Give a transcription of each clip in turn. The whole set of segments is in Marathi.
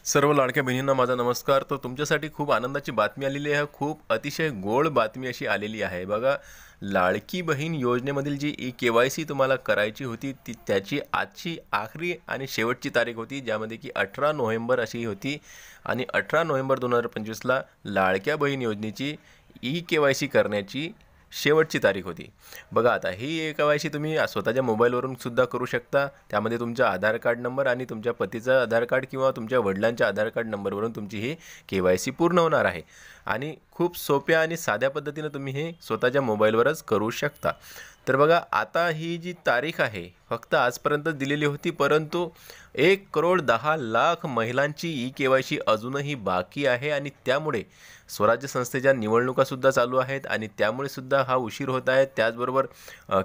सर्व लाडक्या बहिणींना माझा नमस्कार। तर तुमच्यासाठी खूप आनंदाची बातमी आलेली आहे। खूप अतिशय गोड बातमी अशी आलेली आहे बघा। लाडकी बहीण योजनेमधील जी ई-के-वाय-सी तुम्हाला करायची होती ती त्याची आजची आखरी आणि शेवटची तारीख होती, ज्यामध्ये की 18 नोव्हेंबर अशी होती आणि 18 नोव्हेंबर 2025ला लाडक्या बहीण योजनेची ई-के-वाय-सी करण्याची शेवटची तारीख होती। बघा आता ही ई-के-वाय-सी तुम्ही स्वतःच्या मोबाईलवरून सुद्धा करू शकता। त्यामध्ये तुमचा आधार कार्ड नंबर आणि तुमच्या पतीचा आधार कार्ड किंवा तुमच्या वडिलांच्या आधार कार्ड नंबरवरून तुमची ही के-वाय-सी पूर्ण होणार आहे आणि खूप सोप्या आणि साध्या पद्धतीने तुम्ही हे स्वतःच्या मोबाईलवरच करू शकता। तर बघा आता ही जी तारीख आहे फक्त आजपर्यंत दिलेली होती, परंतु 1,10,00,000 महिलांची ई-के-वाय-सी अजूनही बाकी आहे आणि त्यामुळे स्वराज्य संस्थेच्या निवडणुकासुद्धा चालू आहेत आणि त्यामुळे सुद्धा हा उशीर होत आहे। त्याचबरोबर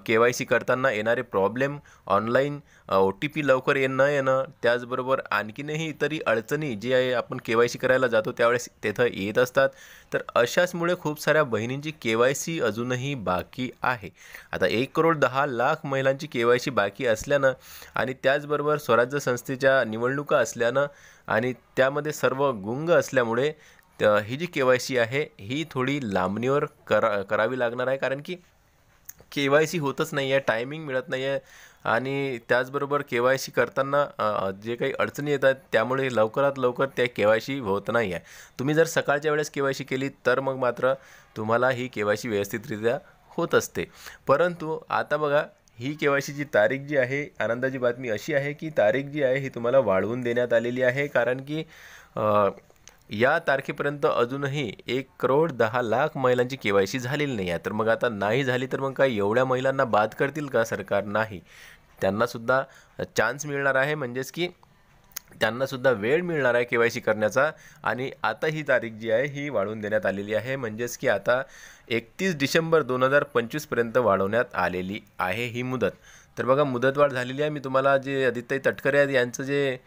के-वाय-सी करताना येणारे प्रॉब्लेम, ऑनलाईन ओ-टी-पी लवकर न येणं, त्याचबरोबर आणखीनही इतरही अडचणी जी आहे आपण के-वाय-सी करायला जातो त्यावेळेस तिथं येत असतात। तर अशाचमुळे खूप साऱ्या बहिणींची के-वाय-सी अजूनही बाकी आहे। आता 1,10,00,000 महिलांची के-वाय-सी बाकी असल्यानं आणि त्याचबरोबर स्वराज्य संस्थेच्या निवडणुका असल्यानं आणि त्यामध्ये सर्व गुंग असल्यामुळे ही जी के-वाय-सी आहे ही थोडी लांबणीवर करावी लागणार आहे, कारण की के-वाय-सी होतच नाही आहे, टायमिंग मिळत नाही आहे आणि त्याचबरोबर के-वाय-सी करताना जे काही अडचणी येतात त्यामुळे लवकरात लवकर त्या के-वाय-सी होत नाही आहे। तुम्ही जर सकाळच्या वेळेस के-वाय-सी केली तर मग मात्र तुम्हाला ही के-वाय-सी व्यवस्थितरित्या होत असते। परंतु आता बघा ही के-वाय-सीची तारीख जी आहे, आनंदाची बातमी अशी आहे की तारीख जी आहे ही तुम्हाला वाढवून देण्यात आलेली आहे, कारण की या तारखेपर्यंत अजूनही 1,10,00,000 महिलांची के-वाय-सी झालेली नाही आहे। तर मग आता नाही झाली तर मग काय एवढ्या महिलांना बाद करतील का सरकार? नाही, त्यांनासुद्धा चान्स मिळणार आहे, म्हणजेच की त्यांनासुद्धा वेळ मिळणार आहे के-वाय-सी करण्याचा आणि आता ही तारीख जी आहे ही वाढवून देण्यात आलेली आहे, म्हणजेच की आता 31 डिसेंबर 2025पर्यंत वाढवण्यात आलेली आहे ही मुदत। तर बघा मुदतवाढ झालेली आहे। मी तुम्हाला जे आदित्य तटकरे आहेत यांचं जे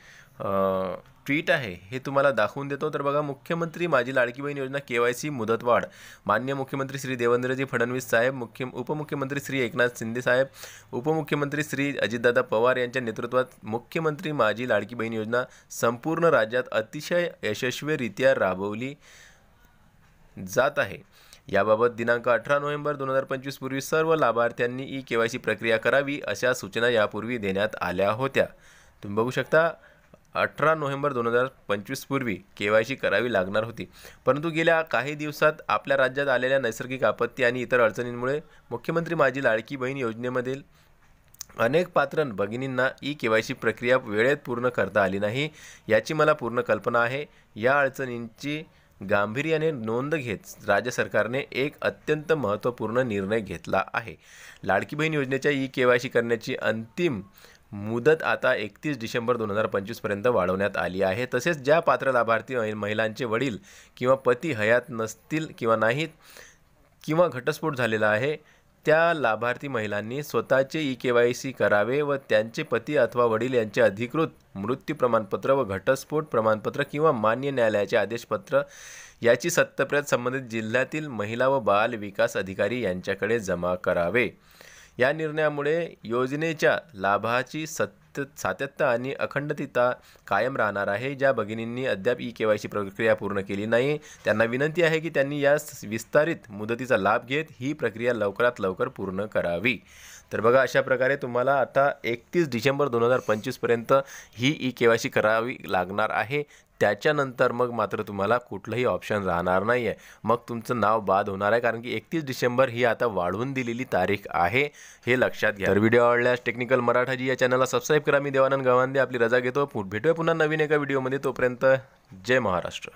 ट्वीट आहे हे तुम्हाला दाखवून देतो। तर बघा, मुख्यमंत्री माझी लाडकी बहीण योजना के-वाय-सी मुदतवाढ। माननीय मुख्यमंत्री श्री देवेंद्रजी फडणवीस साहेब, उपमुख्यमंत्री श्री एकनाथ शिंदे साहेब, उपमुख्यमंत्री श्री अजितदादा पवार यांच्या नेतृत्वात मुख्यमंत्री माझी लाडकी बहीण योजना संपूर्ण राज्यात अतिशय यशस्वीरित्या राबवली जात आहे। याबाबत दिनांक 18 नोव्हेंबर 2025 पूर्वी सर्व लाभार्थ्यांनी ई-के-वाय-सी प्रक्रिया करावी अशा सूचना यापूर्वी देण्यात आल्या होत्या। तुम्ही बघू शकता 18 नोव्हेंबर 2025 पूर्वी के-वाय-सी करावी लागणार होती, परंतु गेल्या काही दिवसात आपल्या राज्यात आलेल्या नैसर्गिक आपत्ती आणि इतर अडचणींमुळे मुख्यमंत्री माझी लाडकी बहीण योजनेमधील अनेक पात्र भगिनींना ई-के-वाय-सी प्रक्रिया वेळेत पूर्ण करता आली नाही, याची मला पूर्ण कल्पना आहे। या अडचणींची गांभीर्याने नोंद घेत राज्य सरकारने एक अत्यंत महत्त्वपूर्ण निर्णय घेतला आहे। लाडकी बहीण योजनेच्या ई-के-वाय-सी करण्याची अंतिम मुदत आता 31 डिसेंबर 2025पर्यंत वाढवण्यात आली आहे। तसेच ज्या पात्र लाभार्थी महिलांचे वडील किंवा पती हयात नसतील किंवा नाहीत किंवा घटस्फोट झालेला आहे, त्या लाभार्थी महिलांनी स्वतःचे ई-के-वाय-सी करावे व त्यांचे पती अथवा वडील यांचे अधिकृत मृत्यू प्रमाणपत्र व घटस्फोट प्रमाणपत्र किंवा मान्य न्यायालयाचे आदेशपत्र याची सत्यप्रत संबंधित जिल्ह्यातील महिला व बाल विकास अधिकारी यांच्याकडे जमा करावे। या निर्णयामुळे योजनेच्या लाभाची सातत्य आणि अखंडता कायम राहणार आहे। ज्या भगिनींनी अद्याप ई-के-वाय-सी प्रक्रिया पूर्ण केली नाही त्यांना विनंती आहे की त्यांनी या विस्तारित मुदतीचा लाभ घेत ही प्रक्रिया लवकरात लवकर पूर्ण करावी। तर बघा, अशा प्रकारे तुम्हाला आता 31 डिसेंबर 2025पर्यंत ही ई-के-वाय-सी करावी लागणार आहे। त्याच्यानंतर मग मात्र तुम्हाला कुठलंही ऑप्शन राहणार नाही आहे, मग तुमचं नाव बाद होणार आहे, कारण की 31 डिसेंबर ही आता वाढवून दिलेली तारीख आहे, हे लक्षात घ्या। तर व्हिडिओ आवडल्यास टेक्निकल मराठाजी या चॅनलला सबस्क्राईब करा। मी देवानंद गवांदे आपली रजा घेतो, भेटूया पुन्हा नवीन एका व्हिडिओमध्ये। तोपर्यंत जय महाराष्ट्र।